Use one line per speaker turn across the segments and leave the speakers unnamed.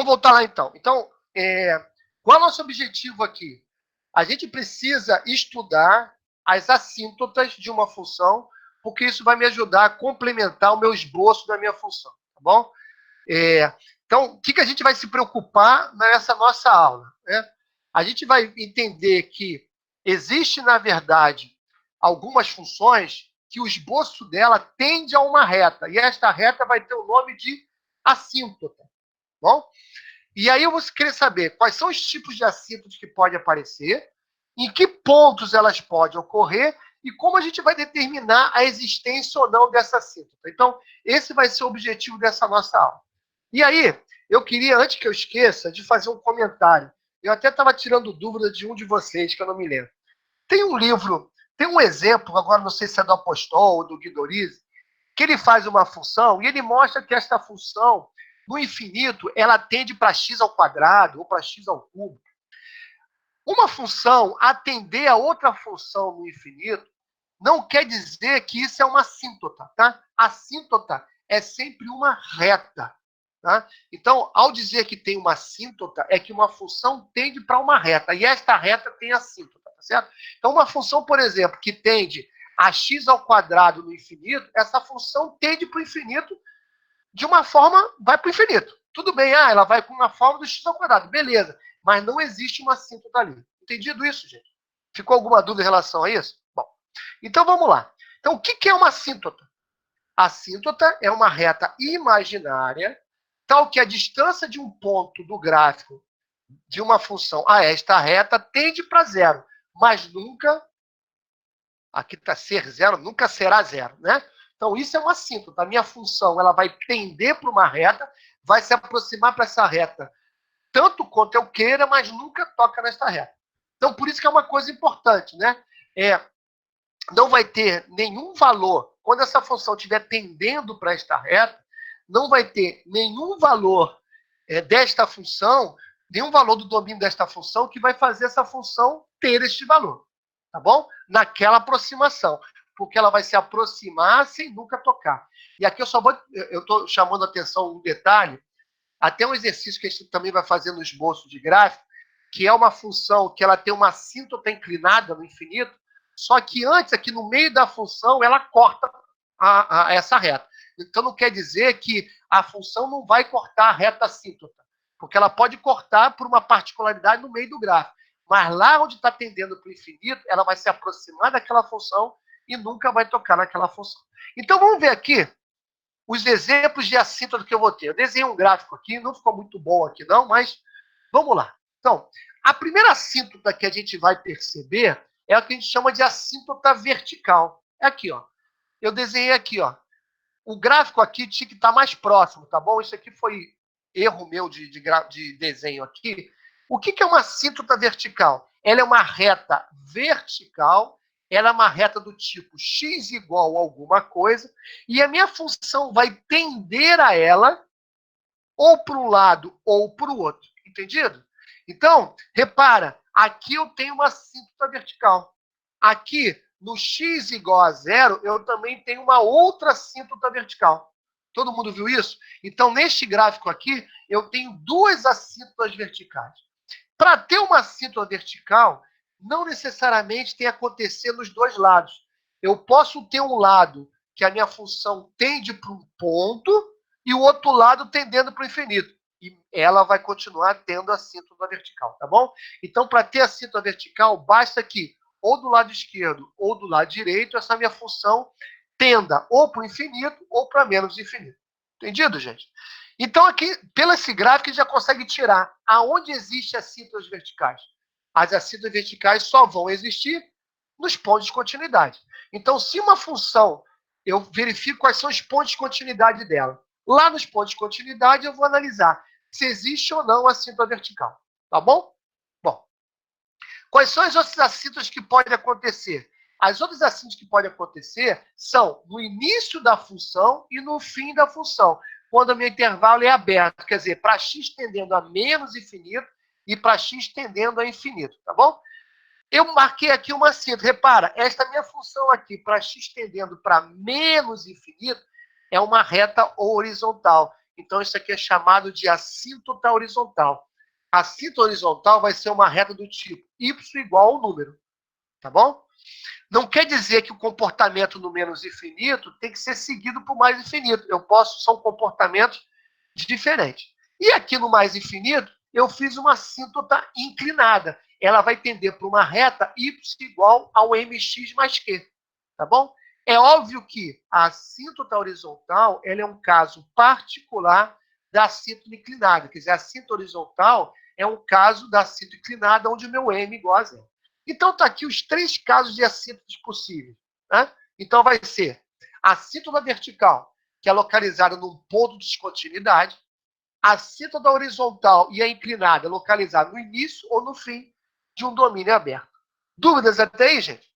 Vamos voltar lá, então. Então, qual é o nosso objetivo aqui? A gente precisa estudar as assíntotas de uma função, porque isso vai me ajudar a complementar o meu esboço da minha função, tá bom? Então, o que a gente vai se preocupar nessa nossa aula, né? A gente vai entender que existe, na verdade, algumas funções que o esboço dela tende a uma reta, e esta reta vai ter o nome de assíntota, bom? E aí eu vou querer saber quais são os tipos de assíntotas que podem aparecer, em que pontos elas podem ocorrer e como a gente vai determinar a existência ou não dessa assíntota. Então, esse vai ser o objetivo dessa nossa aula. E aí, eu queria, antes que eu esqueça, de fazer um comentário. Eu até estava tirando dúvida de um de vocês, que eu não me lembro. Tem um livro, tem um exemplo, agora não sei se é do Apostol ou do Guido Rizzi, que ele faz uma função e ele mostra que esta função, no infinito, ela tende para x ao quadrado ou para x ao cubo. Uma função atender a outra função no infinito não quer dizer que isso é uma assíntota, tá? A assíntota é sempre uma reta, tá? Então, ao dizer que tem uma assíntota, é que uma função tende para uma reta, e esta reta tem assíntota, tá certo? Então, uma função, por exemplo, que tende a x ao quadrado no infinito, essa função tende para o infinito de uma forma, vai para o infinito. Tudo bem, ela vai com uma forma do x ao quadrado, beleza. Mas não existe uma assíntota ali. Entendido isso, gente? Ficou alguma dúvida em relação a isso? Bom, então vamos lá. Então, o que é uma assíntota? A assíntota é uma reta imaginária, tal que a distância de um ponto do gráfico de uma função a esta reta tende para zero, mas nunca, aqui está ser zero, nunca será zero, né? Então, isso é uma assíntota. A minha função ela vai tender para uma reta, vai se aproximar para essa reta tanto quanto eu queira, mas nunca toca nesta reta. Então, por isso que é uma coisa importante, né? Não vai ter nenhum valor, quando essa função estiver tendendo para esta reta, não vai ter nenhum valor desta função, nenhum valor do domínio desta função que vai fazer essa função ter este valor, tá bom? Naquela aproximação, porque ela vai se aproximar sem nunca tocar. E aqui eu estou chamando a atenção um detalhe, até um exercício que a gente também vai fazer no esboço de gráfico, que é uma função que ela tem uma assíntota inclinada no infinito, só que antes, aqui no meio da função, ela corta essa reta. Então, não quer dizer que a função não vai cortar a reta assíntota, porque ela pode cortar por uma particularidade no meio do gráfico. Mas lá onde está tendendo para o infinito, ela vai se aproximar daquela função e nunca vai tocar naquela função. Então, vamos ver aqui os exemplos de assíntota que eu vou ter. Eu desenhei um gráfico aqui, não ficou muito bom aqui não, mas vamos lá. Então, a primeira assíntota que a gente vai perceber é o que a gente chama de assíntota vertical. É aqui, ó. Eu desenhei aqui, ó. O gráfico aqui tinha que estar mais próximo, tá bom? Isso aqui foi erro meu de desenho aqui. O que é uma assíntota vertical? Ela é uma reta vertical, ela é uma reta do tipo x igual a alguma coisa, e a minha função vai tender a ela ou para um lado ou para o outro. Entendido? Então, repara, aqui eu tenho uma assíntota vertical. Aqui, no x igual a zero, eu também tenho uma outra assíntota vertical. Todo mundo viu isso? Então, neste gráfico aqui, eu tenho duas assíntotas verticais. Para ter uma assíntota vertical, não necessariamente tem que acontecer nos dois lados. Eu posso ter um lado que a minha função tende para um ponto e o outro lado tendendo para o infinito. E ela vai continuar tendo a assíntota vertical, tá bom? Então, para ter a assíntota vertical, basta que ou do lado esquerdo ou do lado direito, essa minha função tenda ou para o infinito ou para menos infinito. Entendido, gente? Então, aqui, pelo esse gráfico, a gente já consegue tirar aonde existem assíntotas verticais. As assíntotas verticais só vão existir nos pontos de continuidade. Então, se uma função, eu verifico quais são os pontos de continuidade dela. Lá nos pontos de continuidade, eu vou analisar se existe ou não a assíntota vertical. Tá bom? Bom, quais são as outras assíntotas que podem acontecer? As outras assíntotas que podem acontecer são no início da função e no fim da função, quando o meu intervalo é aberto, quer dizer, para x tendendo a menos infinito e para x tendendo a infinito, tá bom? Eu marquei aqui uma assíntota. Repara, esta minha função aqui, para x tendendo para menos infinito, é uma reta horizontal. Então, isso aqui é chamado de assíntota horizontal. A assíntota horizontal vai ser uma reta do tipo y igual ao número, tá bom? Não quer dizer que o comportamento no menos infinito tem que ser seguido por mais infinito. São comportamentos diferentes. E aqui no mais infinito, eu fiz uma assíntota inclinada. Ela vai tender para uma reta y igual ao mx mais q, tá bom? É óbvio que a assíntota horizontal ela é um caso particular da assíntota inclinada. Quer dizer, a assíntota horizontal é um caso da assíntota inclinada onde o meu m é igual a zero. Então, está aqui os 3 casos de assíntotas possíveis. Né? Então, vai ser a assíntota vertical, que é localizada num ponto de descontinuidade, a assíntota horizontal e a inclinada localizada no início ou no fim de um domínio aberto. Dúvidas até aí, gente?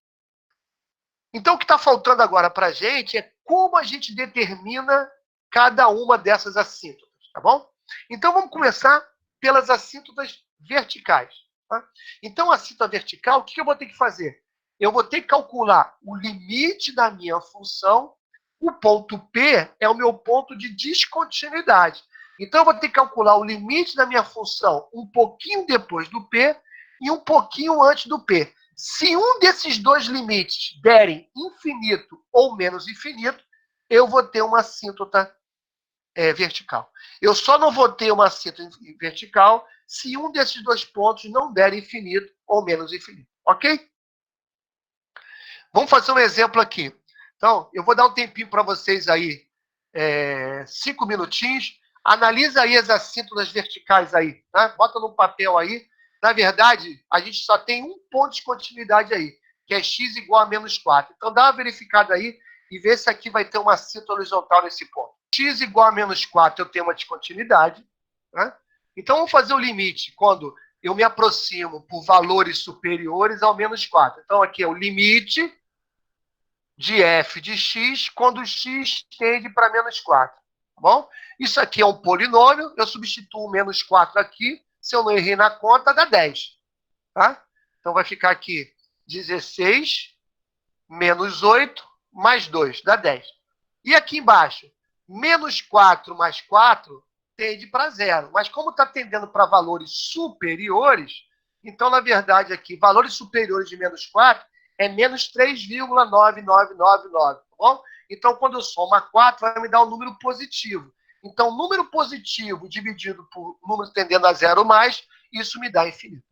Então, o que está faltando agora para a gente é como a gente determina cada uma dessas assíntotas, tá bom? Então, vamos começar pelas assíntotas verticais. Tá? Então, a assíntota vertical, o que eu vou ter que fazer? Eu vou ter que calcular o limite da minha função. O ponto P é o meu ponto de descontinuidade. Então, eu vou ter que calcular o limite da minha função um pouquinho depois do P e um pouquinho antes do P. Se um desses dois limites derem infinito ou menos infinito, eu vou ter uma assíntota vertical. Eu só não vou ter uma assíntota vertical se um desses dois pontos não der infinito ou menos infinito. Ok? Vamos fazer um exemplo aqui. Então, eu vou dar um tempinho para vocês aí, 5 minutinhos. Analisa aí as assíntotas verticais aí. Tá? Bota no papel aí. Na verdade, a gente só tem um ponto de continuidade aí, que é x igual a menos 4. Então, dá uma verificada aí e vê se aqui vai ter uma assíntota horizontal nesse ponto. X igual a menos 4, eu tenho uma descontinuidade. Né? Então, vamos fazer o limite quando eu me aproximo por valores superiores ao menos 4. Então, aqui é o limite de f de x quando x tende para menos 4. Tá bom? Isso aqui é um polinômio, eu substituo o menos 4 aqui, se eu não errei na conta, dá 10. Tá? Então, vai ficar aqui 16 menos 8 mais 2, dá 10. E aqui embaixo, menos 4 mais 4 tende para zero. Mas como está tendendo para valores superiores, então, na verdade, aqui, valores superiores de menos 4 é menos 3,9999, tá bom? Então, quando eu somo a 4, vai me dar um número positivo. Então, número positivo dividido por número tendendo a zero mais, isso me dá infinito.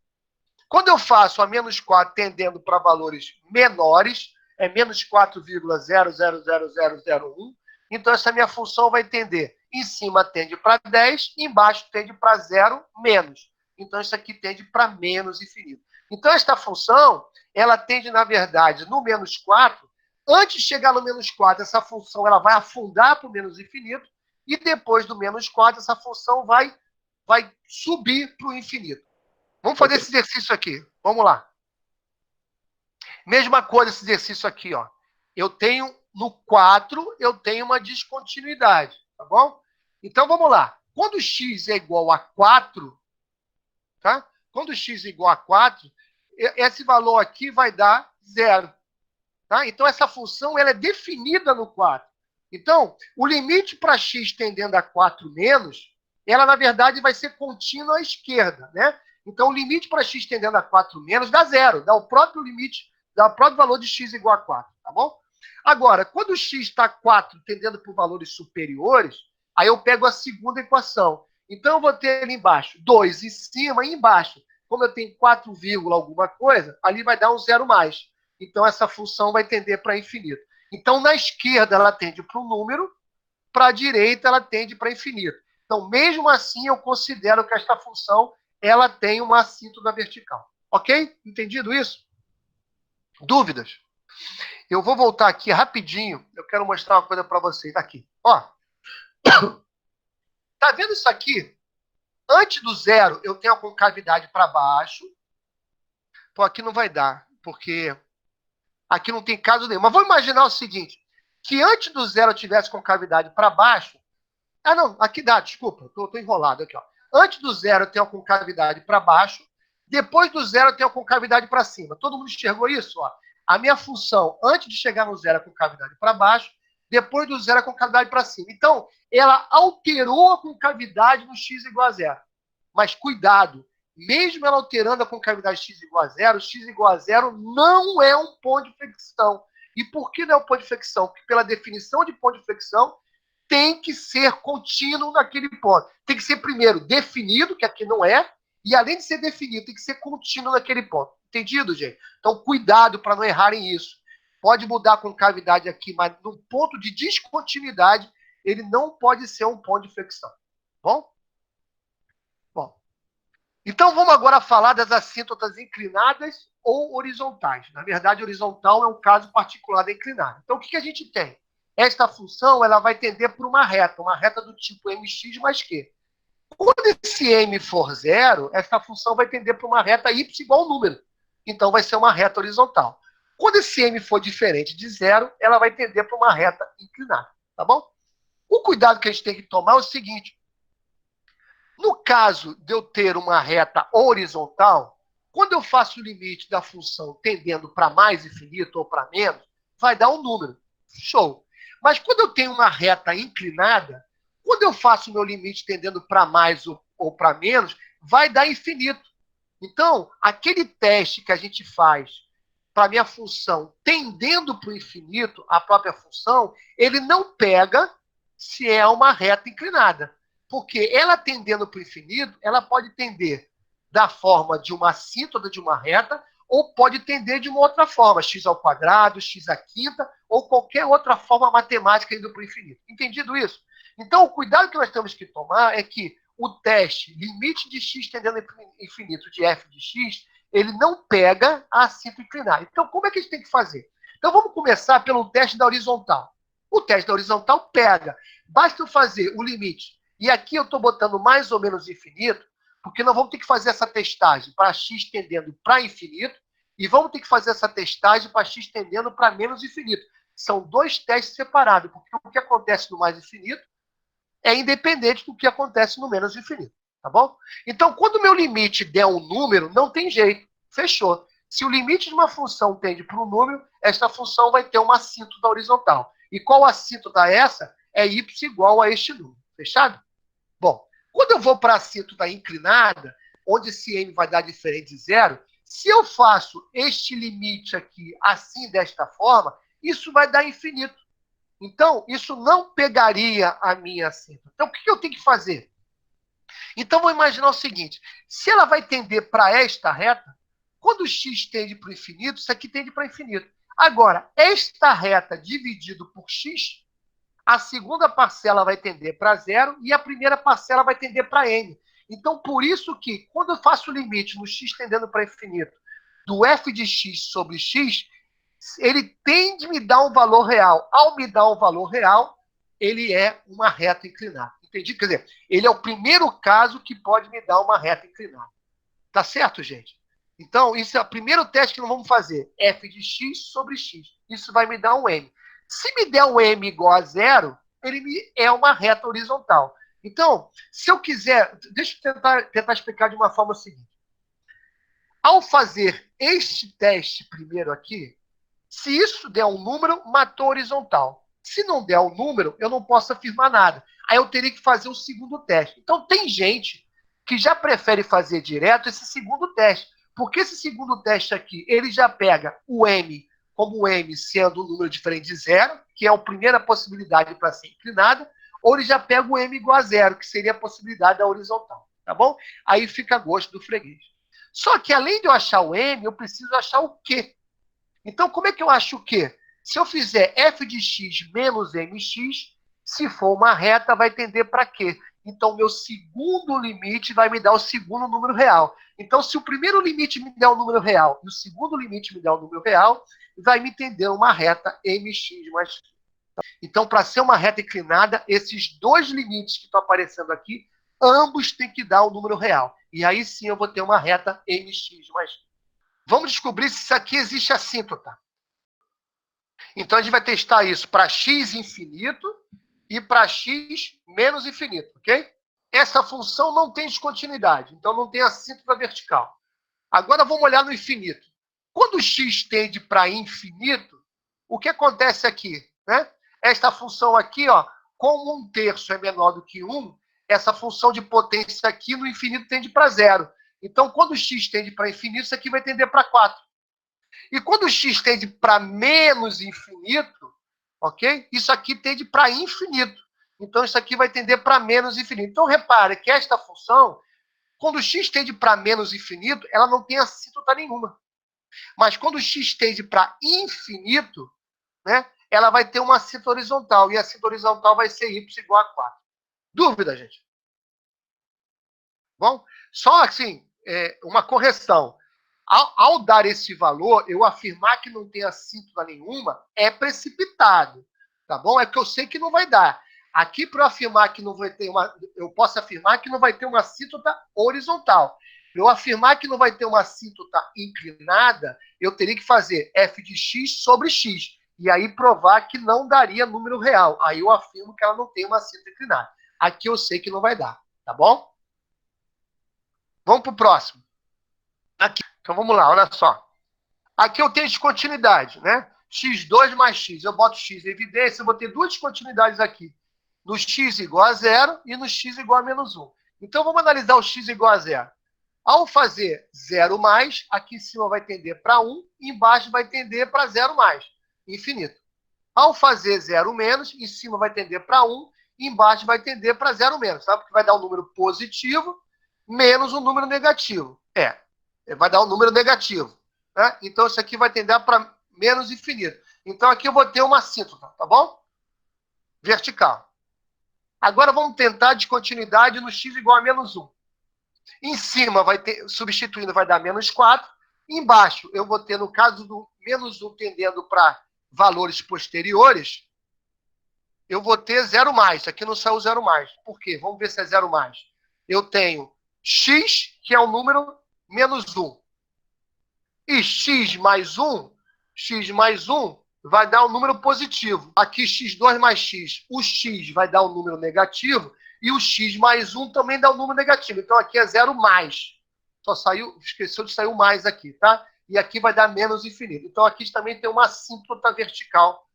Quando eu faço a menos 4 tendendo para valores menores, é menos 4,000001, então essa minha função vai tender. Em cima tende para 10, embaixo tende para 0 menos. Então, isso aqui tende para menos infinito. Então, esta função, ela tende, na verdade, no menos 4. Antes de chegar no menos 4, essa função ela vai afundar para o menos infinito. E depois do menos 4, essa função vai subir para o infinito. Vamos fazer esse exercício aqui. Vamos lá. Mesma coisa esse exercício aqui, ó. Eu tenho, no 4, eu tenho uma descontinuidade, tá bom? Então, vamos lá. Quando x é igual a 4, tá? Quando x é igual a 4, esse valor aqui vai dar 0. Tá? Então, essa função ela é definida no 4. Então, o limite para x tendendo a 4 menos, ela, na verdade, vai ser contínua à esquerda, né? Então, o limite para x tendendo a 4 menos dá 0, dá o próprio limite, dá o próprio valor de x igual a 4, tá bom? Agora, quando o x está 4 tendendo por valores superiores, aí eu pego a segunda equação. Então, eu vou ter ali embaixo 2 em cima e embaixo. Como eu tenho 4, alguma coisa, ali vai dar um 0 mais. Então, essa função vai tender para infinito. Então, na esquerda, ela tende para o número, para a direita, ela tende para infinito. Então, mesmo assim, eu considero que esta função ela tem uma assíntota vertical. Ok? Entendido isso? Dúvidas? Eu vou voltar aqui rapidinho. Eu quero mostrar uma coisa para vocês. Aqui. Ó. Tá vendo isso aqui? Antes do zero, eu tenho a concavidade para baixo. Pô, aqui não vai dar, porque aqui não tem caso nenhum. Mas vamos imaginar o seguinte, que antes do zero eu tivesse concavidade para baixo. Ah, não, aqui dá, desculpa, estou enrolado aqui. Ó. Antes do zero eu tenho a concavidade para baixo. Depois do zero eu tenho a concavidade para cima. Todo mundo enxergou isso? Ó. A minha função, antes de chegar no zero, é a concavidade para baixo. depois do zero a concavidade para cima. Então, ela alterou a concavidade no x igual a zero. Mas cuidado, mesmo ela alterando a concavidade x igual a zero não é um ponto de flexão. E por que não é um ponto de flexão? Porque pela definição de ponto de flexão, tem que ser contínuo naquele ponto. Tem que ser, primeiro, definido, que aqui não é, e além de ser definido, tem que ser contínuo naquele ponto. Entendido, gente? Então, cuidado para não errarem isso. Pode mudar a concavidade aqui, mas no ponto de descontinuidade, ele não pode ser um ponto de flexão. Bom? Bom. Então, vamos agora falar das assíntotas inclinadas ou horizontais. Na verdade, horizontal é um caso particular da inclinada. Então, o que a gente tem? Esta função ela vai tender por uma reta do tipo mx mais q. Quando esse m for zero, essa função vai tender para uma reta y igual ao número. Então, vai ser uma reta horizontal. Quando esse m for diferente de zero, ela vai tender para uma reta inclinada. Tá bom? O cuidado que a gente tem que tomar é o seguinte. No caso de eu ter uma reta horizontal, quando eu faço o limite da função tendendo para mais infinito ou para menos, vai dar um número. Show. Mas quando eu tenho uma reta inclinada, quando eu faço o meu limite tendendo para mais ou para menos, vai dar infinito. Então, aquele teste que a gente faz para a minha função tendendo para o infinito, a própria função, ele não pega se é uma reta inclinada. Porque ela tendendo para o infinito, ela pode tender da forma de uma assíntota de uma reta, ou pode tender de uma outra forma, x ao quadrado, x à quinta, ou qualquer outra forma matemática indo para o infinito. Entendido isso? Então, o cuidado que nós temos que tomar é que o teste limite de x tendendo para o infinito de f de x, ele não pega a assíntota inclinada. Então, como é que a gente tem que fazer? Então, vamos começar pelo teste da horizontal. O teste da horizontal pega. Basta eu fazer o limite. E aqui eu estou botando mais ou menos infinito, porque nós vamos ter que fazer essa testagem para x tendendo para infinito e vamos ter que fazer essa testagem para x tendendo para menos infinito. São dois testes separados, porque o que acontece no mais infinito é independente do que acontece no menos infinito. Tá bom? Então, quando o meu limite der um número, não tem jeito. Fechou. Se o limite de uma função tende para um número, essa função vai ter uma assíntota horizontal. E qual assíntota é essa? É y igual a este número. Fechado? Bom, quando eu vou para a assíntota inclinada, onde esse m vai dar diferente de zero, se eu faço este limite aqui assim, desta forma, isso vai dar infinito. Então, isso não pegaria a minha assíntota. Então, o que eu tenho que fazer? Então, vou imaginar o seguinte. Se ela vai tender para esta reta, quando o x tende para o infinito, isso aqui tende para o infinito. Agora, esta reta dividido por x, a segunda parcela vai tender para zero e a primeira parcela vai tender para n. Então, por isso que, quando eu faço o limite no x tendendo para infinito do f de x sobre x, ele tende a me dar um valor real. Ao me dar um valor real, ele é uma reta inclinada. Entendi? Quer dizer, ele é o primeiro caso que pode me dar uma reta inclinada. Tá certo, gente? Então, isso é o primeiro teste que nós vamos fazer. F de x sobre x. Isso vai me dar um m. Se me der um m igual a zero, ele é uma reta horizontal. Então, se eu quiser... Deixa eu tentar explicar de uma forma seguinte. Ao fazer este teste primeiro aqui, se isso der um número, matou a horizontal. Se não der um número, eu não posso afirmar nada. Aí eu teria que fazer o segundo teste. Então, tem gente que já prefere fazer direto esse segundo teste. Porque esse segundo teste aqui, ele já pega o m como o m sendo um número diferente de zero, que é a primeira possibilidade para ser inclinada, ou ele já pega o m igual a zero, que seria a possibilidade da horizontal. Tá bom? Aí fica a gosto do freguês. Só que, além de eu achar o m, eu preciso achar o q. Então, como é que eu acho o quê? Se eu fizer f de x menos mx, se for uma reta, vai tender para quê? Então, meu segundo limite vai me dar o segundo número real. Então, se o primeiro limite me der um número real e o segundo limite me der um número real, vai me tender uma reta mx mais q. Então, para ser uma reta inclinada, esses dois limites que estão aparecendo aqui, ambos têm que dar um número real. E aí sim eu vou ter uma reta mx mais q. Vamos descobrir se isso aqui existe assíntota. Então, a gente vai testar isso para x infinito e para x menos infinito, ok? Essa função não tem descontinuidade, então não tem assíntota vertical. Agora, vamos olhar no infinito. Quando o x tende para infinito, o que acontece aqui? Né? esta função aqui, ó, como 1/3 é menor do que 1, essa função de potência aqui no infinito tende para zero. Então, quando o x tende para infinito, isso aqui vai tender para 4. E quando o x tende para menos infinito, ok? Isso aqui tende para infinito. Então, isso aqui vai tender para menos infinito. Então, repare que esta função, quando o x tende para menos infinito, ela não tem assíntota nenhuma. Mas quando o x tende para infinito, né, ela vai ter uma assíntota horizontal. E a assíntota horizontal vai ser y igual a 4. Dúvida, gente? Bom, só assim, uma correção. Ao dar esse valor, eu afirmar que não tem assíntota nenhuma é precipitado, tá bom? É porque eu sei que não vai dar. Aqui, para eu afirmar que não vai ter eu posso afirmar que não vai ter uma assíntota horizontal. Para eu afirmar que não vai ter uma assíntota inclinada, eu teria que fazer f de x sobre x. E aí provar que não daria número real. Aí eu afirmo que ela não tem uma assíntota inclinada. Aqui eu sei que não vai dar, tá bom? Vamos para o próximo. Aqui. Então vamos lá, olha só. Aqui eu tenho descontinuidade, né? x2 mais x. Eu boto x em evidência, eu vou ter duas descontinuidades aqui. No x igual a 0 e no x igual a menos 1. Então vamos analisar o x igual a 0. Ao fazer 0 mais, aqui em cima vai tender para 1, e embaixo vai tender para 0 mais, infinito. Ao fazer 0 menos, em cima vai tender para 1, e embaixo vai tender para 0 menos, tá? Porque vai dar um número positivo menos um número negativo. Vai dar um número negativo. Né? Então, isso aqui vai tender para menos infinito. Então, aqui eu vou ter uma assíntota, tá bom? Vertical. Agora, vamos tentar a descontinuidade no x igual a menos 1. Em cima, substituindo, vai dar menos 4. Embaixo, eu vou ter, no caso do menos 1 tendendo para valores posteriores, eu vou ter 0 mais. Aqui não saiu 0 mais. Por quê? Vamos ver se é 0 mais. Eu tenho x, que é o número menos 1. E x mais 1 vai dar um número positivo. Aqui, x2 mais x, o x vai dar um número negativo, e o x mais 1 também dá um número negativo. Então, aqui é 0 mais. Só saiu, esqueceu de sair o mais aqui, tá? E aqui vai dar menos infinito. Então, aqui também tem uma assíntota vertical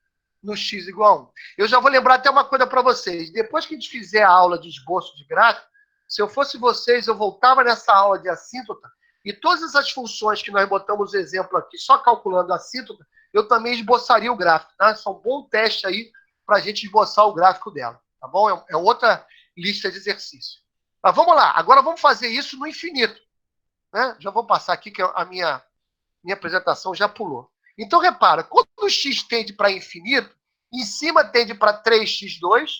no x igual a 1. Eu já vou lembrar até uma coisa para vocês. Depois que a gente fizer a aula de esboço de gráfico, se eu fosse vocês, eu voltava nessa aula de assíntota, e todas essas funções que nós botamos exemplo aqui, só calculando a assíntota, eu também esboçaria o gráfico. Tá? Isso é um bom teste aí para a gente esboçar o gráfico dela. Tá bom? É outra lista de exercícios. Mas vamos lá. Agora vamos fazer isso no infinito. Né? Já vou passar aqui, que a minha apresentação já pulou. Então, repara, quando o x tende para infinito, em cima tende para 3x2,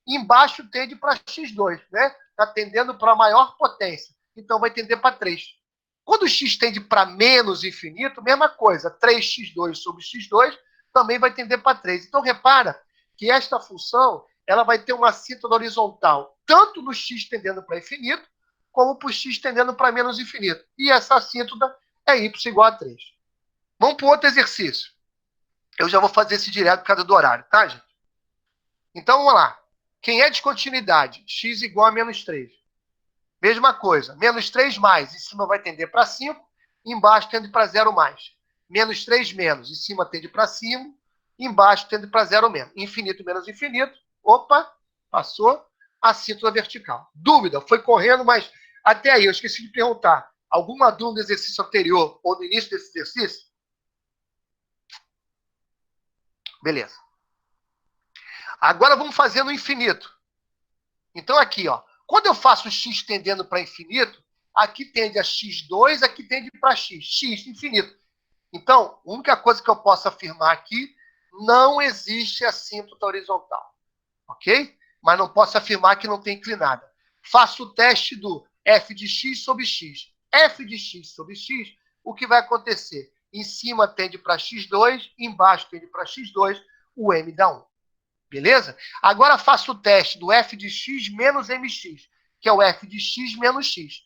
embaixo tende para x2. Né? Está tendendo para a maior potência. Então, vai tender para 3. Quando o x tende para menos infinito, mesma coisa. 3x2 sobre x2 também vai tender para 3. Então, repara que esta função ela vai ter uma assíntota horizontal, tanto no x tendendo para infinito, como para o x tendendo para menos infinito. E essa assíntota é y igual a 3. Vamos para o outro exercício. Eu já vou fazer esse direto por causa do horário, tá, gente? Então, vamos lá. Quem é descontinuidade? X igual a menos 3. Mesma coisa. Menos 3 mais, em cima vai tender para 5, embaixo tende para 0 mais. Menos 3 menos, em cima tende para 5, embaixo tende para 0 menos. Infinito menos infinito. Opa, passou. Assíntota vertical. Dúvida? Foi correndo, mas até aí eu esqueci de perguntar. Alguma dúvida do exercício anterior ou no início desse exercício? Beleza. Agora vamos fazer no infinito. Então aqui, ó. Quando eu faço x tendendo para infinito, aqui tende a x2, aqui tende para x. X infinito. Então, a única coisa que eu posso afirmar aqui, não existe assíntota horizontal. Ok? Mas não posso afirmar que não tem inclinada. Faço o teste do f de x sobre x. F de x sobre x, o que vai acontecer? Em cima tende para x2, embaixo tende para x2, o m dá 1. Beleza? Agora faço o teste do f de x menos mx, que é o f de x menos x.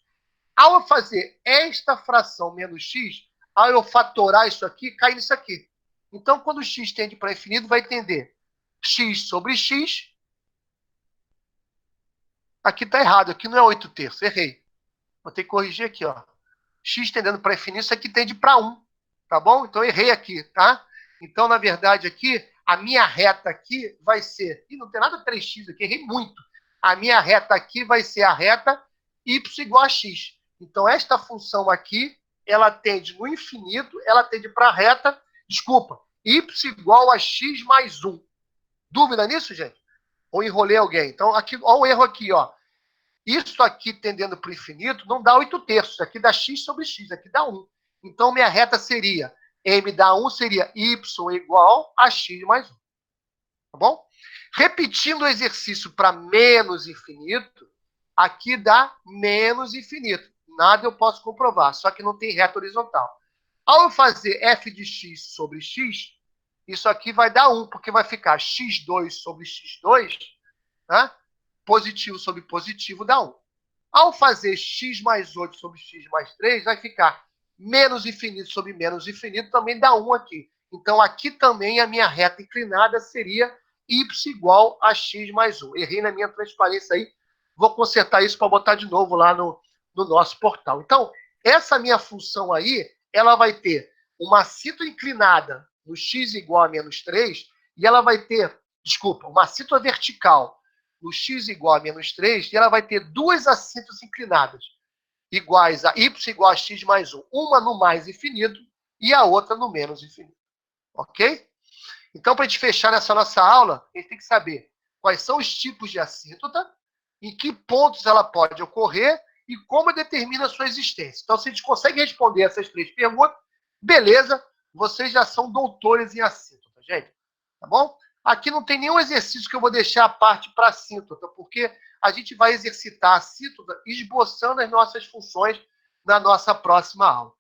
Ao eu fazer esta fração menos x, ao eu fatorar isso aqui, cai nisso aqui. Então, quando o x tende para infinito, vai tender x sobre x. Aqui está errado, aqui não é 8/3, errei. Vou ter que corrigir aqui, ó. X tendendo para infinito, isso aqui tende para 1, tá bom? Então, errei aqui, tá? Então, na verdade, aqui, a minha reta aqui vai ser... Ih, não tem nada 3x aqui, errei muito. A minha reta aqui vai ser a reta y igual a x. Então, esta função aqui, ela tende no infinito, ela tende para a reta, desculpa, y igual a x mais 1. Dúvida nisso, gente? Ou enrolei alguém? Então, aqui, olha o erro aqui, ó. Isso aqui tendendo para o infinito não dá 8/3. Isso aqui dá x sobre x, aqui dá 1. Então, minha reta seria, m dá 1 seria y igual a x mais 1. Tá bom? Repetindo o exercício para menos infinito, aqui dá menos infinito. Nada eu posso comprovar, só que não tem reta horizontal. Ao eu fazer f de x sobre x, isso aqui vai dar 1, porque vai ficar x2 sobre x2, né? Positivo sobre positivo dá 1. Ao fazer x mais 8 sobre x mais 3, vai ficar menos infinito sobre menos infinito, também dá 1 aqui. Então, aqui também a minha reta inclinada seria y igual a x mais 1. Errei na minha transparência aí. Vou consertar isso para botar de novo lá no nosso portal. Então, essa minha função aí, ela vai ter uma assíntota inclinada no x igual a menos 3, e ela vai ter, desculpa, uma assíntota vertical no x igual a menos 3, e ela vai ter duas assíntotas inclinadas, iguais a y igual a x mais 1. Uma no mais infinito e a outra no menos infinito. Ok? Então, para a gente fechar nessa nossa aula, a gente tem que saber quais são os tipos de assíntota, em que pontos ela pode ocorrer e como determina a sua existência. Então, se a gente consegue responder essas 3 perguntas, beleza, vocês já são doutores em assíntota, gente. Tá bom? Aqui não tem nenhum exercício que eu vou deixar a parte para assíntota, porque a gente vai exercitar a assíntota esboçando as nossas funções na nossa próxima aula.